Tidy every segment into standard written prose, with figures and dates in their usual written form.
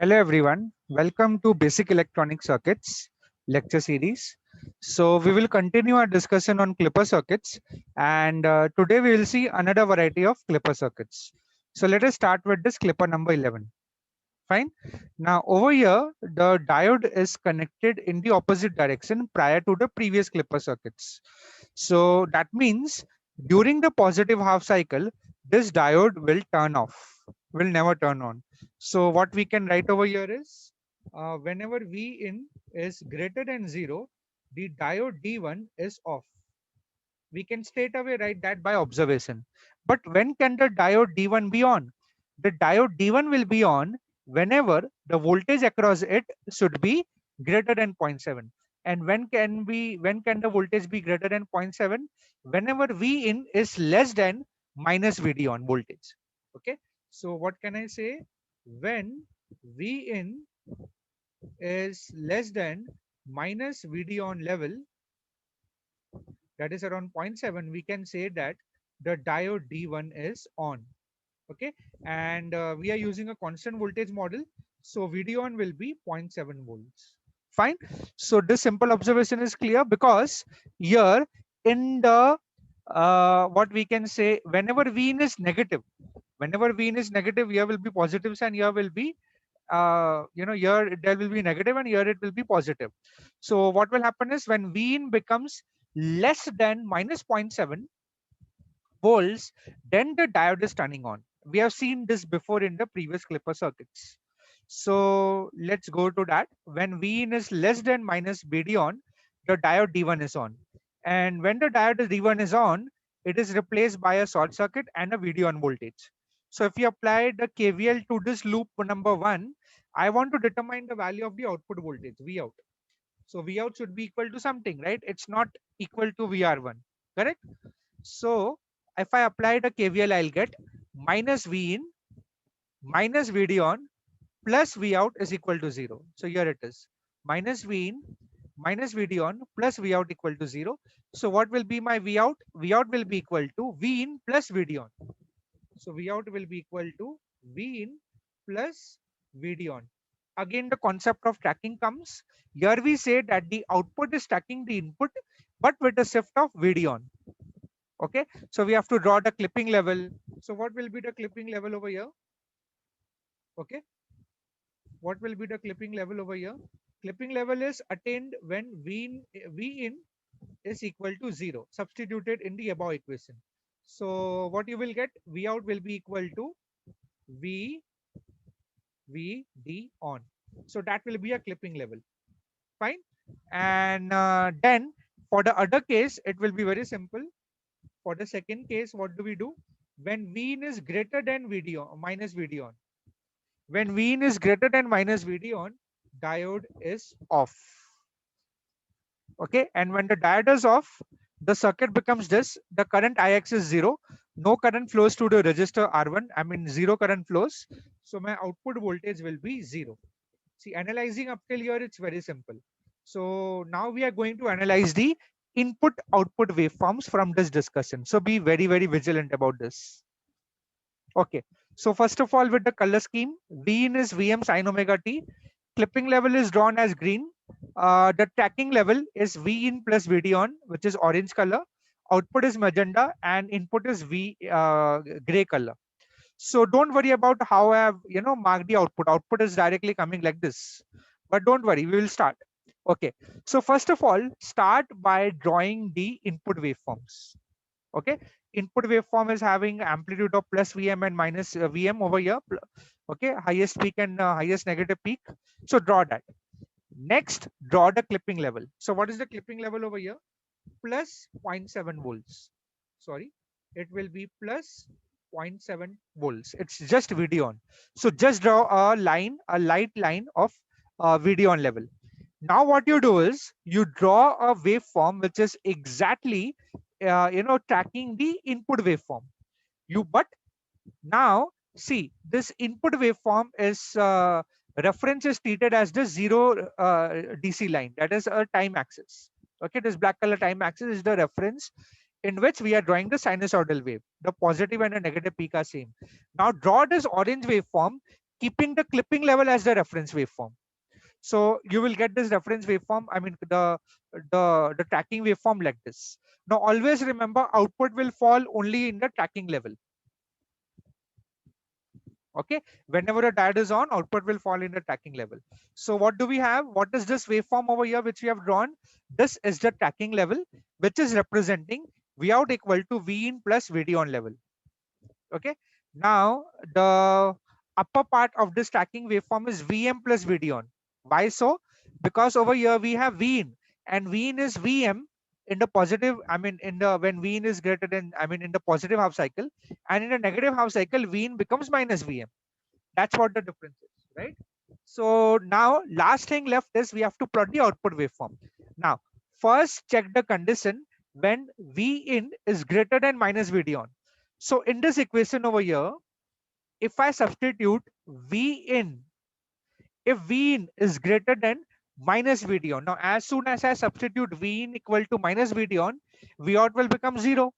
Hello everyone, welcome to Basic Electronic Circuits lecture series. So we will continue our discussion on clipper circuits, and today we will see another variety of clipper circuits. So let us start with this clipper number 11. Fine. Now over here the diode is connected in the opposite direction prior to the previous clipper circuits. So that means during the positive half cycle this diode will turn off, will never turn on. So what we can write over here is whenever V in is greater than 0, the diode D1 is off. We can straight away write that by observation. But when can the diode D1 be on? The diode D1 will be on whenever the voltage across it should be greater than 0.7. And when can the voltage be greater than 0.7? Whenever V in is less than minus VD on voltage. Okay. So what can I say? When V in is less than minus VD on level, that is around zero point 0.7, we can say that the diode D1 is on. Okay, and we are using a constant voltage model, so VD on will be 0.7 volts. Fine. So this simple observation is clear because here in the what we can say, whenever V in is negative, here will be positives and here will be here there will be negative and here it will be positive. So what will happen is when V in becomes less than minus zero point 0.7 volts, then the diode is turning on. We have seen this before in the previous clipper circuits. So let's go to that. When V in is less than minus BD on, the diode D1 is on. And when the diode D1 is on, it is replaced by a short circuit and a VD on voltage. So if you apply the KVL to this loop number 1, I want to determine the value of the output voltage, V out. So V out should be equal to something, right? It's not equal to VR1, correct? So if I apply the KVL, I'll get minus V in minus VD on plus V out is equal to 0. So here it is, minus V in minus VD on plus V out equal to 0. So what will be my V out? V out will be equal to V in plus VD on. So V out will be equal to V in plus VD on. Again, the concept of tracking comes. Here we say that the output is tracking the input, but with a shift of VD on. Okay, so we have to draw the clipping level. So what will be the clipping level over here? Okay, what will be the clipping level over here? Clipping level is attained when V in is equal to 0, substituted in the above equation. So what you will get, V out will be equal to VD on. So that will be a clipping level. Fine. And then for the other case, it will be very simple. For the second case, what do we do? When V in is greater than VD on, minus VD on. When V in is greater than minus VD on, diode is off. Okay, and when the diode is off, the circuit becomes this. The current Ix is 0. No current flows to the resistor R1. I mean 0 current flows. So my output voltage will be 0. See, analyzing up till here, it's very simple. So now we are going to analyze the input output waveforms from this discussion. So be very, very vigilant about this. Okay. So first of all, with the color scheme, V in is Vm sin omega t. Clipping level is drawn as green. The tracking level is V in plus VD on, which is orange color. Output is magenta and input is gray color. So don't worry about how I have marked the output. Output is directly coming like this. But don't worry, we will start. Okay. So first of all, start by drawing the input waveforms. Okay, input waveform is having amplitude of plus Vm and minus Vm over here. Okay, highest peak and highest negative peak. So draw that. Next, draw the clipping level. So what is the clipping level over here? Plus 0.7 volts. Sorry, it will be plus 0.7 volts. It's just VD on. So just draw a line, a light line of VD on level. Now what you do is you draw a waveform which is exactly tracking the input waveform. But now see, this input waveform is reference is treated as the zero DC line, that is a time axis. Okay, this black color time axis is the reference in which we are drawing the sinusoidal wave. The positive and the negative peak are same. Now draw this orange waveform keeping the clipping level as the reference waveform. So you will get this reference waveform, I mean the tracking waveform like this. Now always remember, output will fall only in the tracking level. Okay, whenever a diode is on, output will fall in the tracking level. So what do we have? What is this waveform over here which we have drawn? This is the tracking level, which is representing V out equal to V in plus VD on level. Okay, now the upper part of this tracking waveform is Vm plus VD on. Why so? Because over here we have V in, and V in is Vm in the positive, I mean in the, when V in is greater than, I mean in the positive half cycle, and in the negative half cycle V in becomes minus Vm. That's what the difference is, right? So now last thing left is we have to plot the output waveform. Now first check the condition when V in is greater than minus VD on. So in this equation over here, if I substitute V in, if V in is greater than minus VD on, now as soon as I substitute V in equal to minus VD on, V out will become 0,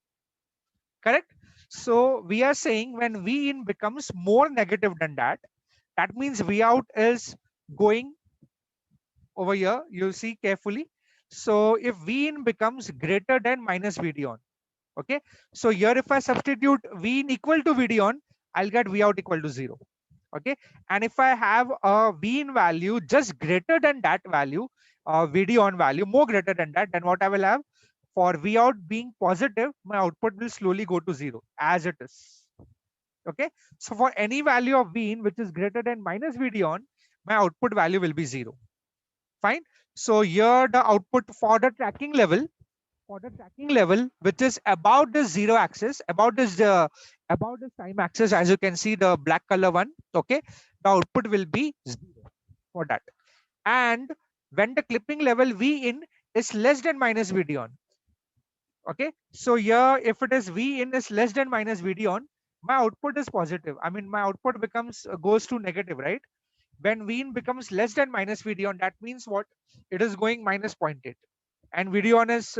correct? So we are saying when V in becomes more negative than that, that means V out is going over here, you see carefully. So if V in becomes greater than minus VD on, okay, so here if I substitute V in equal to VD on, I'll get V out equal to 0. Okay, and if I have a V in value just greater than that value, VD on value more greater than that, then what I will have, for V out being positive, my output will slowly go to 0 as it is. Okay, so for any value of V in which is greater than minus VD on, my output value will be 0. Fine. So here the output for the tracking level, which is about the 0 axis, about this time axis, as you can see the black color one. Okay, the output will be 0 for that. And when the clipping level V in is less than minus VD on. Okay, so here if it is V in is less than minus VD on, my output is positive. I mean my output becomes goes to negative, right? When V in becomes less than minus VD on, that means what? It is going minus 0.8, and VD on is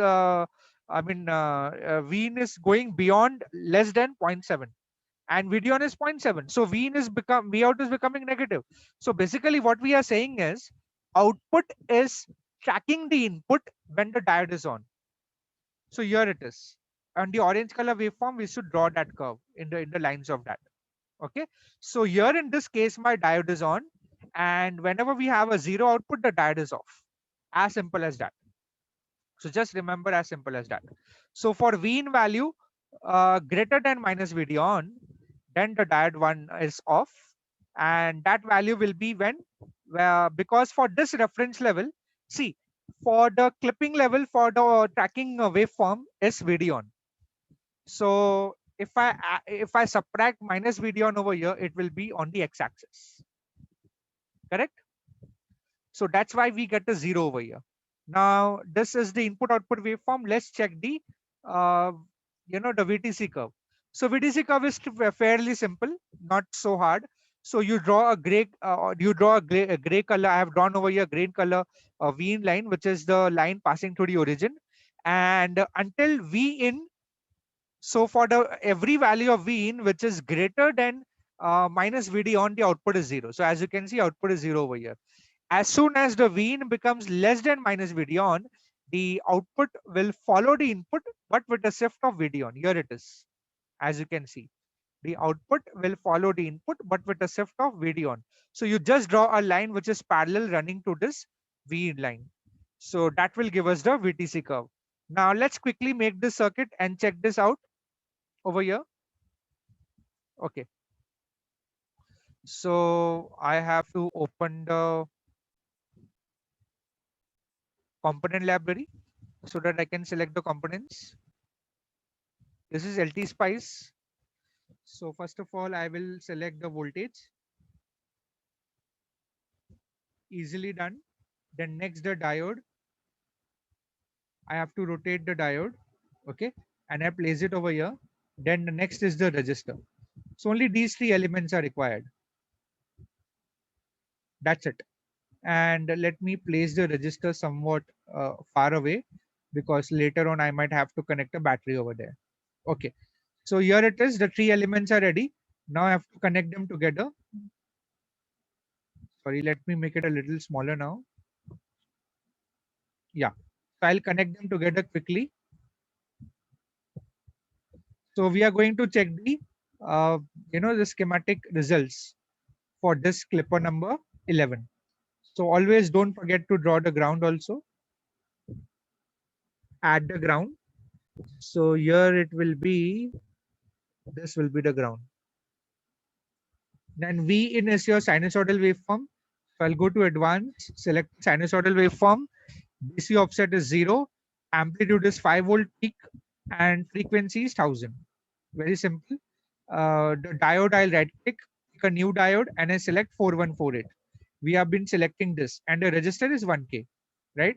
V in is going beyond less than 0.7, and VD on is 0.7. So V in is V out is becoming negative. So basically what we are saying is output is tracking the input when the diode is on. So here it is. On the orange color waveform, we should draw that curve in the lines of that. Okay. So here in this case, my diode is on, and whenever we have a 0 output, the diode is off. As simple as that. So just remember, as simple as that. So for V in value greater than minus VD on, then the diode 1 is off, and that value will be when, because for this reference level, see, for the clipping level for the tracking waveform is VD on. So if I subtract minus VD on over here, it will be on the x-axis, correct? So that's why we get a 0 over here. Now this is the input output waveform. Let's check the the VTC curve. So VTC curve is fairly simple, not so hard. So you draw a gray color. I have drawn over here green color V in line, which is the line passing through the origin, and until V in. So for the every value of V in which is greater than minus VD on, the output is 0. So as you can see, output is 0 over here. As soon as the V in becomes less than minus VD on, the output will follow the input, but with a shift of VD on. Here it is. As you can see, the output will follow the input, but with a shift of VD on. So you just draw a line which is parallel running to this V in line. So that will give us the VTC curve. Now let's quickly make this circuit and check this out over here. Okay. So I have to open the component library so that I can select the components. This is LT Spice. So first of all, I will select the voltage. Easily done. Then next the diode. I have to rotate the diode. Okay. And I place it over here. Then the next is the resistor. So only these three elements are required. That's it. And let me place the resistor somewhat far away, because later on I might have to connect a battery over there. Okay. So here it is. The three elements are ready. Now I have to connect them together. Sorry, let me make it a little smaller now. Yeah, so I'll connect them together quickly. So we are going to check the the schematic results for this clipper number 11. So always don't forget to draw the ground also. Add the ground. So here it will be, this will be the ground. Then V in is your sinusoidal waveform. So I'll go to advanced, select sinusoidal waveform. DC offset is 0. Amplitude is 5 volt peak and frequency is 1000. Very simple. The diode, I'll right click, pick a new diode and I select 4148. We have been selecting this and the register is 1K, right?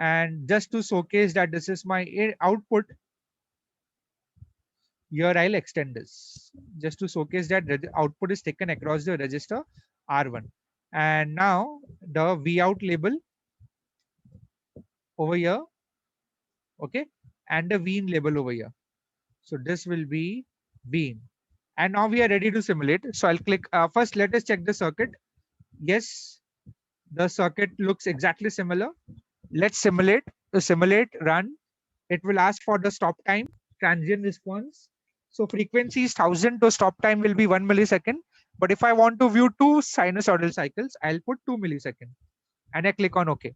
And just to showcase that this is my output, here I'll extend this just to showcase that the output is taken across the register R1. And now the V out label over here, okay, and the V in label over here. So this will be V in. And now we are ready to simulate. So I'll click, first let us check the circuit. Yes, the circuit looks exactly similar. Let's simulate. To simulate, run. It will ask for the stop time, transient response. So frequency is 1000, to stop time will be 1 millisecond. But if I want to view 2 sinusoidal cycles, I'll put 2 milliseconds and I click on OK.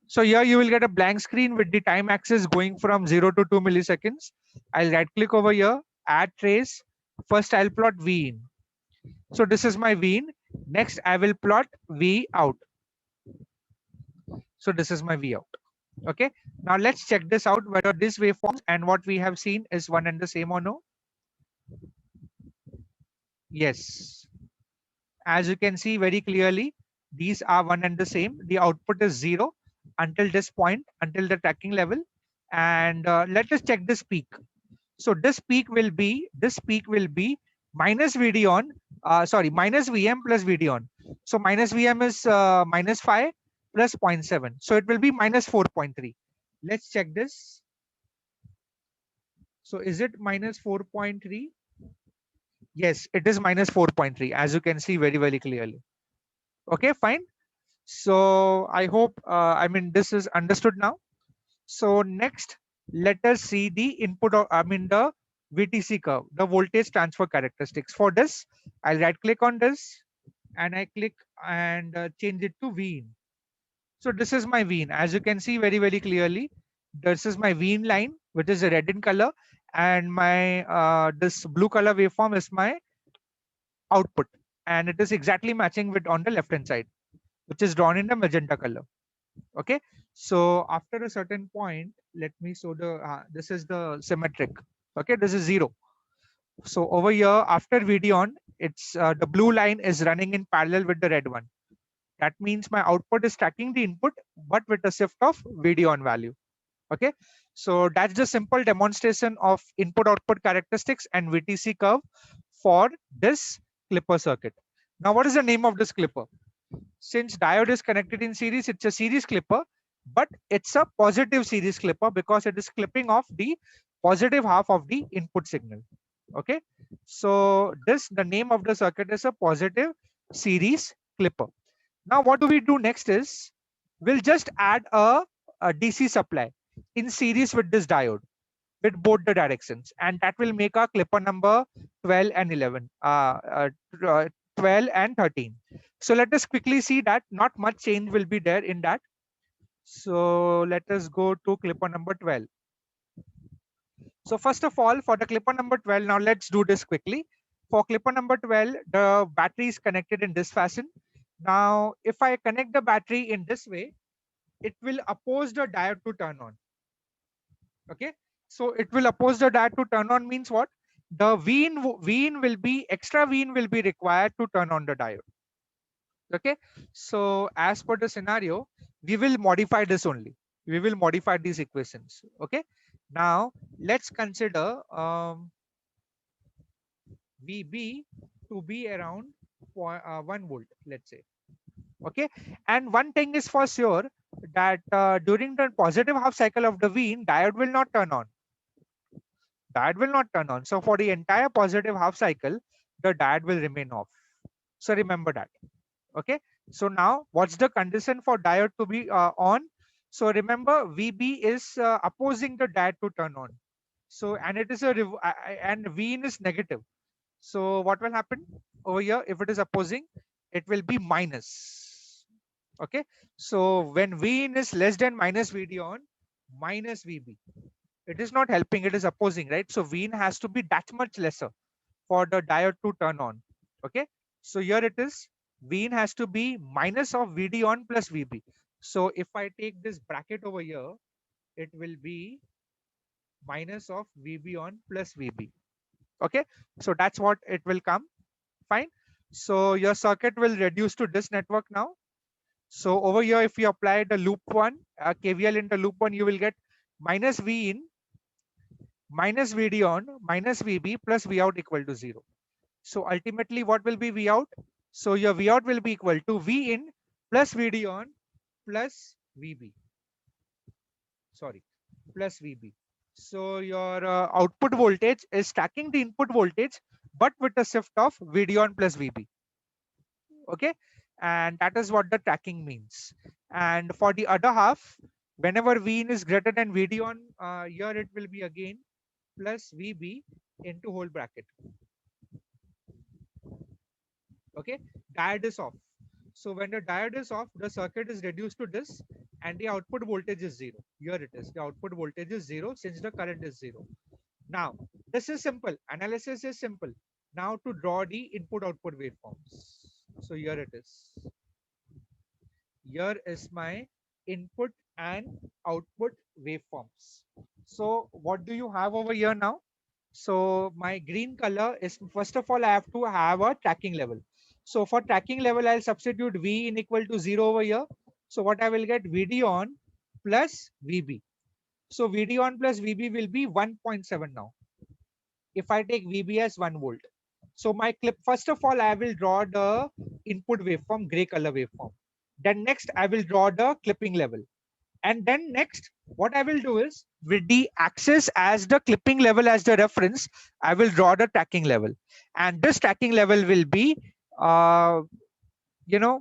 So here you will get a blank screen with the time axis going from 0 to 2 milliseconds. I'll right click over here, add trace. First I'll plot V in. So this is my V in. Next I will plot V out. So this is my V out. Okay, now let's check this out, whether this waveform and what we have seen is one and the same or no. Yes, as you can see very clearly, these are one and the same. The output is 0 until this point, until the tracking level. And let us check this peak. So this peak will be minus VD on, minus VM plus VD on. So minus VM is minus 5 plus 0.7. So it will be minus 4.3. Let's check this. So is it minus 4.3? Yes, it is minus 4.3, as you can see very, very clearly. Okay, fine. So I hope, this is understood now. So next, let us see the input of, the VTC curve, the voltage transfer characteristics. For this, I'll right click on this and I click and change it to V in. So this is my V in. As you can see very, very clearly, this is my V in line, which is red in color, and my this blue color waveform is my output, and it is exactly matching with on the left hand side, which is drawn in the magenta color. Okay, so after a certain point, let me show the this is the symmetric. Okay, this is 0. So over here after VD on, it's the blue line is running in parallel with the red one. That means my output is tracking the input but with a shift of VD on value. Okay, so that's the simple demonstration of input output characteristics and VTC curve for this clipper circuit. Now what is the name of this clipper? Since diode is connected in series, it's a series clipper, but it's a positive series clipper because it is clipping off the positive half of the input signal. Okay, so the name of the circuit is a positive series clipper. Now what do we do next is, we'll just add a DC supply in series with this diode with both the directions, and that will make our clipper number 12 and 11, 12 and 13. So let us quickly see that not much change will be there in that. So let us go to clipper number 12. So first of all, for the clipper number 12, now let's do this quickly. For clipper number 12, the battery is connected in this fashion. Now, if I connect the battery in this way, it will oppose the diode to turn on. Okay, so it will oppose the diode to turn on means what? The V in will be, extra V in will be required to turn on the diode. Okay, so as per the scenario, we will modify this only. We will modify these equations. Okay, now let's consider VB to be around 1 volt, let's say. Okay, and one thing is for sure, that during the positive half cycle of the V in, diode will not turn on. Diode will not turn on. So for the entire positive half cycle, the diode will remain off. So remember that. Okay, So now what's the condition for diode to be on? So remember VB is opposing the diode to turn on. So and it is and Vin is negative. So what will happen over here? If it is opposing, it will be minus. Okay. So when Vin is less than minus VD on, minus VB. It is not helping, it is opposing, right? So Vin has to be that much lesser for the diode to turn on. Okay. So here it is. Vin has to be minus of VD on plus VB. So if I take this bracket over here, it will be minus of VB on plus VB. Okay. So that's what it will come. Fine. So your circuit will reduce to this network now. So over here, if you apply the loop one, KVL in the loop one, you will get minus V in minus VD on minus VB plus V out equal to 0. So ultimately, what will be V out? So your V out will be equal to V in plus VD on plus VB. Sorry, plus VB. So your output voltage is stacking the input voltage, but with a shift of VD on plus VB. Okay, and that is what the tracking means. And for the other half, whenever V in is greater than VD on, here it will be again plus VB into whole bracket. Okay, diode is off. So when the diode is off, the circuit is reduced to this and the output voltage is 0. Here it is. The output voltage is 0 since the current is 0. Now, this is simple. Analysis is simple. Now to draw the input output waveforms. So here it is. Here is my input and output waveforms. So what do you have over here now? So my green color is, first of all, I have to have a tracking level. So for tracking level, I'll substitute V in equal to 0 over here. So what I will get, VD on plus VB. So VD on plus VB will be 1.7 now. If I take VB as 1 volt. So my clip, first of all, I will draw the input waveform, gray color waveform. Then next, I will draw the clipping level. And then next, what I will do is, with the axis as the clipping level as the reference, I will draw the tracking level. And this tracking level will be, uh, you know,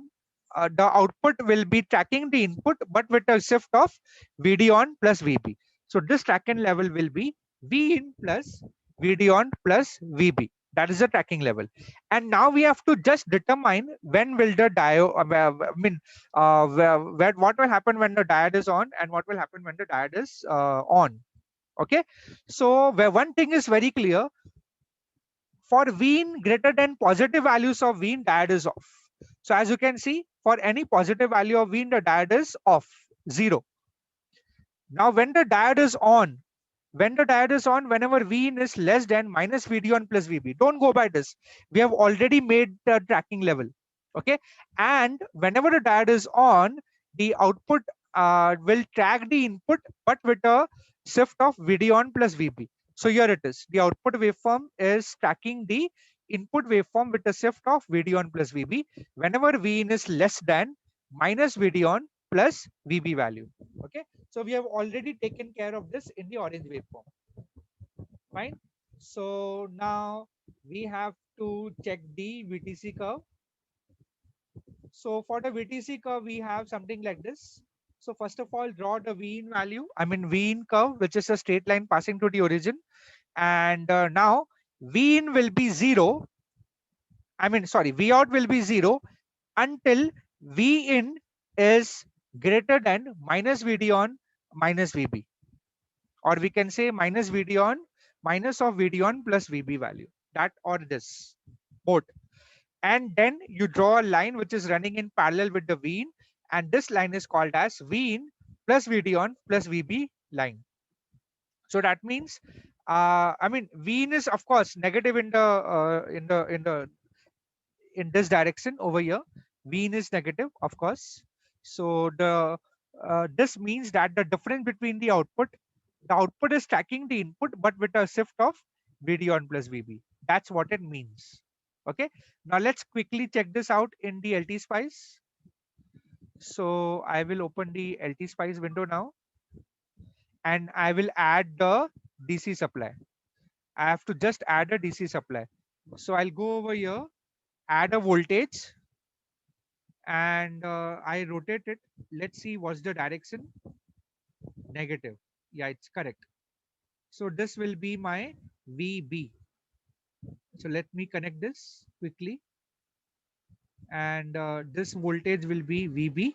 the output will be tracking the input, but with a shift of VD on plus VB. So this tracking level will be V in plus VD on plus VB. That is the tracking level. And now we have to just determine when will the diode, what will happen when the diode is on and what will happen when the diode is on. Okay. So where one thing is very clear, for V in greater than positive values of V in, diode is off. So as you can see, for any positive value of V in, the diode is off, 0. Now when the diode is on, whenever V in is less than minus VD on plus VB, don't go by this. We have already made the tracking level. Okay. And whenever the diode is on, the output will track the input, but with a shift of VD on plus VB. So here it is. The output waveform is tracking the input waveform with a shift of VD on plus VB whenever V in is less than minus VD on plus VB value. Okay. So we have already taken care of this in the orange waveform. Fine. So now we have to check the VTC curve. So for the VTC curve, we have something like this. So first of all, draw the V in value. I mean V in curve, which is a straight line passing to the origin. And now V in will be 0. V out will be 0 until V in is greater than minus VD on minus VB. Or we can say minus VD on minus of VD on plus VB value. That or this, both. And then you draw a line which is running in parallel with the V in, and this line is called as V in plus VD on plus VB line. So that means, V in is of course negative in this direction over here. V in is negative, of course. So the this means that the difference between the output is tracking the input, but with a shift of VD on plus VB. That's what it means. Okay. Now let's quickly check this out in the LT Spice. So I will open the LT Spice window now, and I will add the DC supply. I have to just add a DC supply. So I'll go over here, add a voltage, and I rotate it. Let's see what's the direction. Negative. Yeah, it's correct. So this will be my VB. So let me connect this quickly, and this voltage will be VB,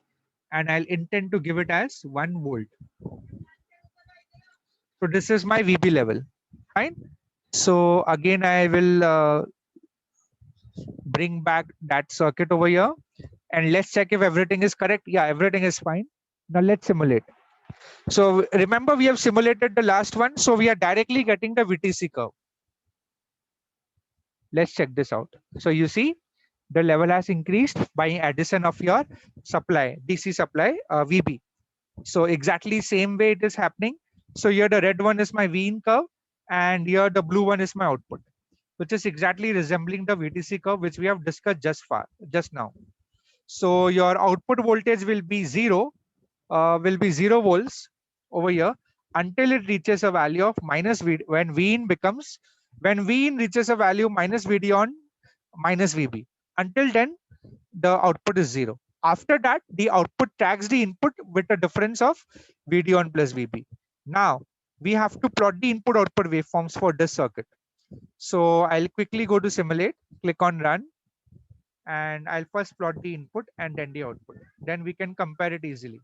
and I'll intend to give it as 1 volt. So this is my VB level. Fine. So again, I will bring back that circuit over here, and let's check if everything is correct. Yeah, everything is fine. Now let's simulate. So remember, we have simulated the last one, so we are directly getting the VTC curve. Let's check this out. So you see the level has increased by addition of your supply, DC supply, VB. So exactly same way it is happening. So here the red one is my V in curve, and here the blue one is my output, which is exactly resembling the VTC curve which we have discussed just now. So your output voltage will be zero volts over here until it reaches a value of minus V, when V in reaches a value minus VD on minus VB. Until then, the output is zero. After that, the output tracks the input with a difference of VD on plus VB. Now, we have to plot the input output waveforms for this circuit. So I'll quickly go to simulate, click on run, and I'll first plot the input and then the output. Then we can compare it easily.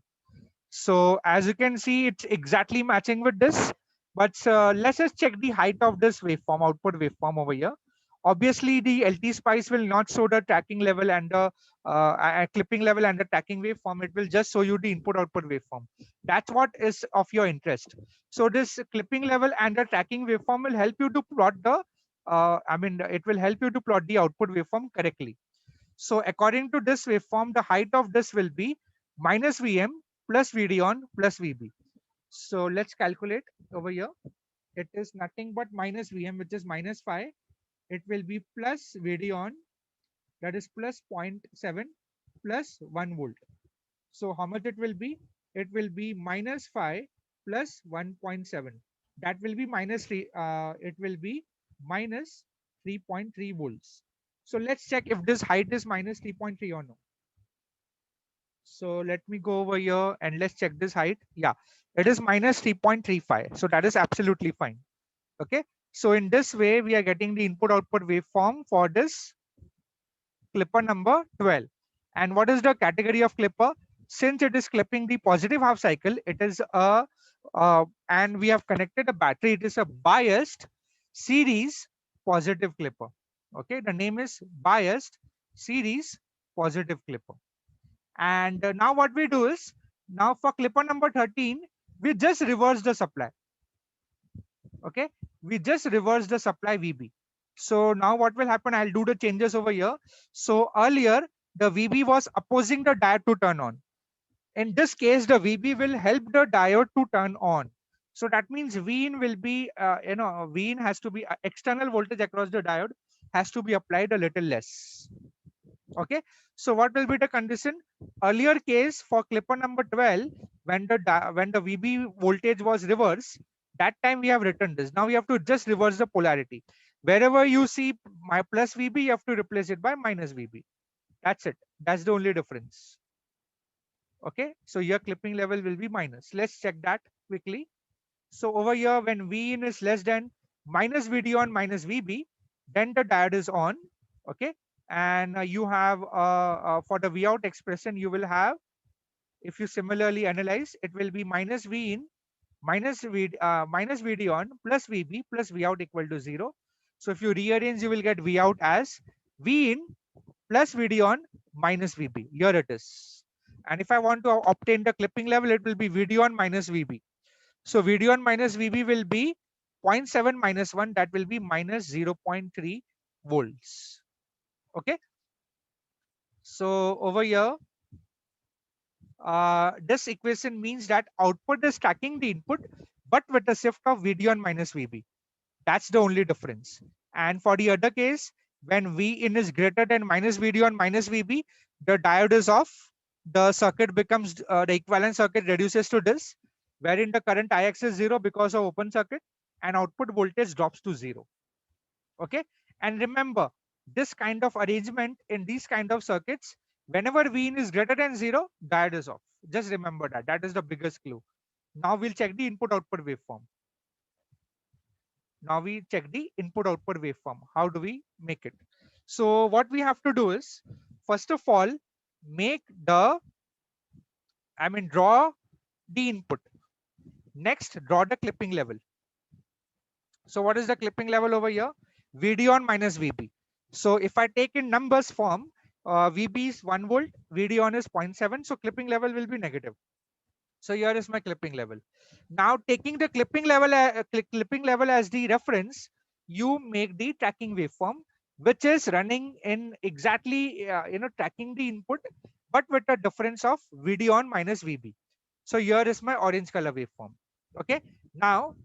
So as you can see, it's exactly matching with this. But let's just check the height of this waveform, output waveform over here. Obviously, the LT Spice will not show the tracking level and the clipping level and the tracking waveform. It will just show you the input-output waveform. That's what is of your interest. So this clipping level and the tracking waveform will help you to plot the, it will help you to plot the output waveform correctly. So according to this waveform, the height of this will be minus Vm plus Vd on plus Vb. So let's calculate over here. It is nothing but minus Vm, which is minus 5. It will be plus Vd on, that is plus 0.7 plus 1 volt. So how much it will be? It will be minus 5 plus 1.7. That will be minus 3. It will be minus 3.3 volts. So let's check if this height is minus 3.3 or no. So let me go over here and let's check this height. Yeah, it is minus 3.35. So that is absolutely fine. Okay. So in this way, we are getting the input output waveform for this clipper number 12. And what is the category of clipper? Since it is clipping the positive half cycle, it is and we have connected a battery, it is a biased series positive clipper. Okay, the name is biased series positive clipper. And now what we do is, now for clipper number 13, we just reverse the supply. Okay, we just reverse the supply VB. So now what will happen, I'll do the changes over here. So earlier the VB was opposing the diode to turn on. In this case, the VB will help the diode to turn on. So that means Vin will be, Vin has to be external voltage across the diode has to be applied a little less. Okay, so what will be the condition? Earlier case for clipper number 12, when the VB voltage was reversed, that time we have written this. Now we have to just reverse the polarity. Wherever you see my plus VB, you have to replace it by minus VB. That's it. That's the only difference. Okay, so your clipping level will be minus. Let's check that quickly. So over here, when Vin is less than minus VD on minus VB, then the diode is on. Okay, and you have for the V out expression, you will have, if you similarly analyze, it will be minus V in minus VD on plus VB plus V out equal to 0. So if you rearrange, you will get V out as V in plus VD on minus VB. Here it is. And if I want to obtain the clipping level, it will be VD on minus VB. So VD on minus VB will be 0.7 minus 1. That will be minus 0.3 volts. Okay. So over here, this equation means that output is tracking the input, but with a shift of VD on minus VB. That's the only difference. And for the other case, when V in is greater than minus VD on minus VB, the diode is off. The circuit becomes, the equivalent circuit reduces to this, wherein the current Ix is 0 because of open circuit, and output voltage drops to 0. Okay. And remember, this kind of arrangement in these kind of circuits Whenever V in is greater than 0, diode is off. Just remember that. That is the biggest clue. Now we'll check the input output waveform. Now we check the input output waveform. How do we make it? So what we have to do is, first of all, make the, draw the input. Next, draw the clipping level. So what is the clipping level over here? VD on minus VB. So if I take in numbers form, VB is 1 volt, VD on is 0.7. So clipping level will be negative. So here is my clipping level. Now taking the clipping level as the reference, you make the tracking waveform, which is running in exactly tracking the input, but with a difference of VD on minus VB. So here is my orange color waveform. Okay. Now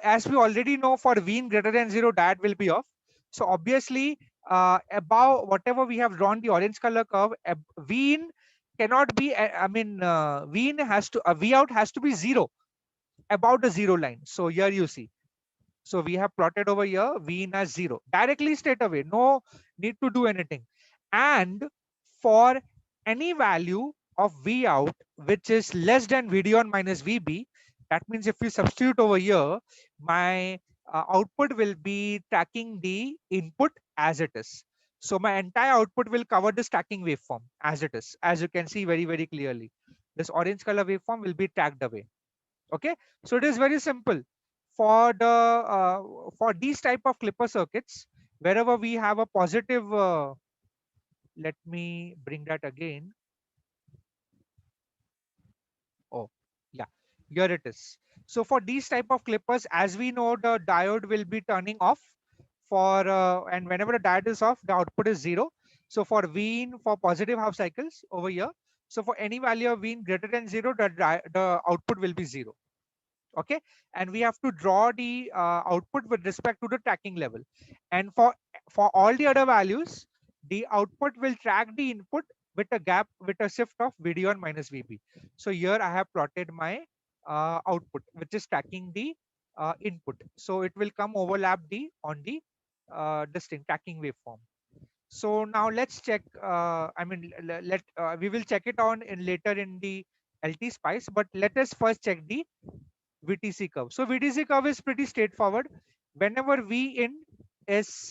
as we already know, for V in greater than 0, diode will be off. So obviously above whatever we have drawn the orange color curve, V in cannot be, V in has to, V out has to be 0, about the 0 line. So here you see. So we have plotted over here V in as 0 directly straight away. No need to do anything. And for any value of V out which is less than VD on minus VB, that means if we substitute over here, my output will be tracking the input as it is. So my entire output will cover this tracking waveform as it is. As you can see very, very clearly, this orange color waveform will be tracked away. Okay, so it is very simple. For the for these type of clipper circuits, wherever we have a positive, let me bring that again. Oh, yeah, here it is. So for these type of clippers, as we know, the diode will be turning off for, and whenever the diode is off, the output is 0. So for V in, for positive half cycles over here, so for any value of V in greater than 0, the output will be 0. Okay, and we have to draw the output with respect to the tracking level, and for all the other values, the output will track the input with a gap, with a shift of VD on minus VB. So here I have plotted my output, which is tracking the input. So it will come overlap the on the distinct tracking waveform. So now let's check, we will check it on in later in the LT spice, but let us first check the VTC curve. So VTC curve is pretty straightforward. Whenever V in is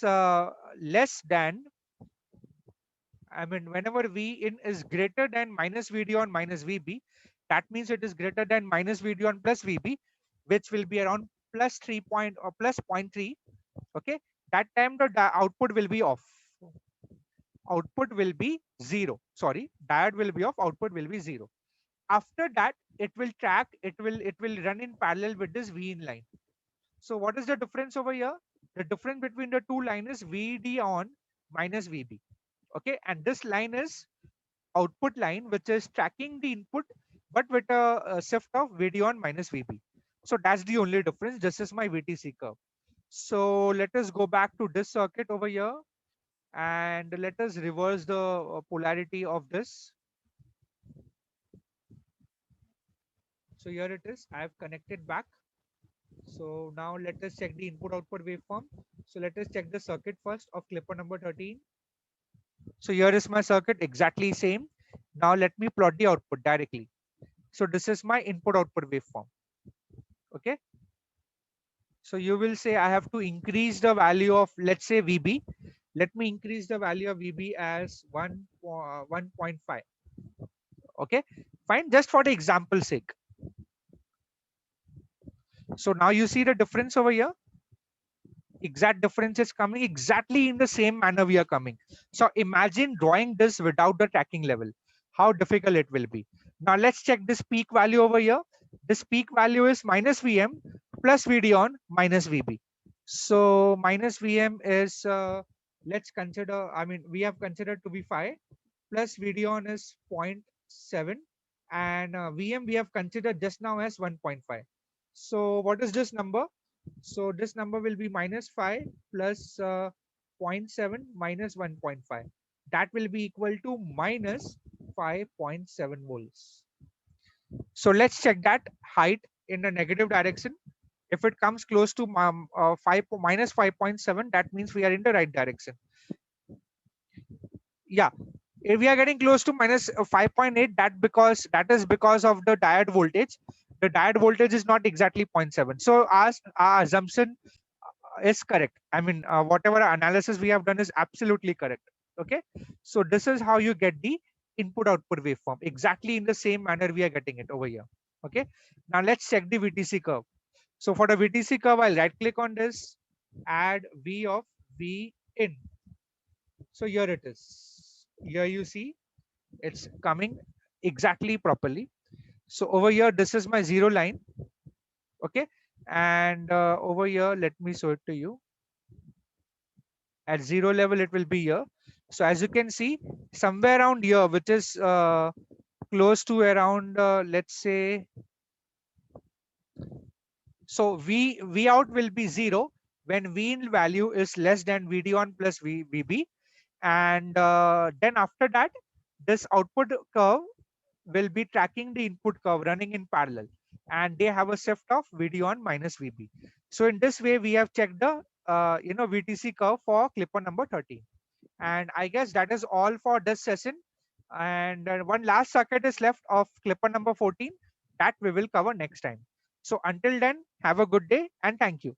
less than, whenever V in is greater than minus VD on minus VB, that means it is greater than minus VD on plus VB, which will be around plus 3 point or plus 0.3. Okay, that time the output will be off. Output will be 0. Sorry, diode will be off. Output will be 0. After that, it will track. It will run in parallel with this V in line. So what is the difference over here? The difference between the two lines is VD on minus VB. Okay, and this line is output line, which is tracking the input, but with a shift of VD on minus VB. So that's the only difference. This is my VTC curve. So let us go back to this circuit over here, and let us reverse the polarity of this. So here it is. I have connected back. So now let us check the input output waveform. So let us check the circuit first of clipper number 13. So here is my circuit, exactly same. Now let me plot the output directly. So this is my input output waveform. Okay. So you will say I have to increase the value of, let's say, VB. Let me increase the value of VB as 1.5. Okay, fine. Just for the example sake. So now you see the difference over here. Exact difference is coming exactly in the same manner we are coming. So imagine drawing this without the tracking level, how difficult it will be. Now let's check this peak value over here. This peak value is minus Vm plus Vd on minus Vb. So minus Vm is, let's consider, we have considered to be 5, plus Vd on is 0.7, and Vm we have considered just now as 1.5. So what is this number? So this number will be minus 5 plus 0.7 minus 1.5. That will be equal to minus 5.7 volts. So let's check that height in the negative direction. If it comes close to minus 5.7, that means we are in the right direction. Yeah. If we are getting close to minus 5.8, that is because of the diode voltage. The diode voltage is not exactly 0.7. So our assumption is correct. I mean, whatever analysis we have done is absolutely correct. Okay. So this is how you get the input output waveform, exactly in the same manner we are getting it over here. Okay. Now let's check the VTC curve. So for the VTC curve, I'll right click on this, add V of V in. So here it is. Here you see it's coming exactly properly. So over here, this is my zero line. Okay. And over here, let me show it to you. At zero level, it will be here. So as you can see, somewhere around here, which is close to around, let's say, so V out will be 0 when V in value is less than VD on plus VB. And then after that, this output curve will be tracking the input curve running in parallel, and they have a shift of VD on minus VB. So in this way, we have checked the VTC curve for clipper number 13. And I guess that is all for this session. And one last circuit is left of clipper number 14 that we will cover next time. So until then, have a good day and thank you.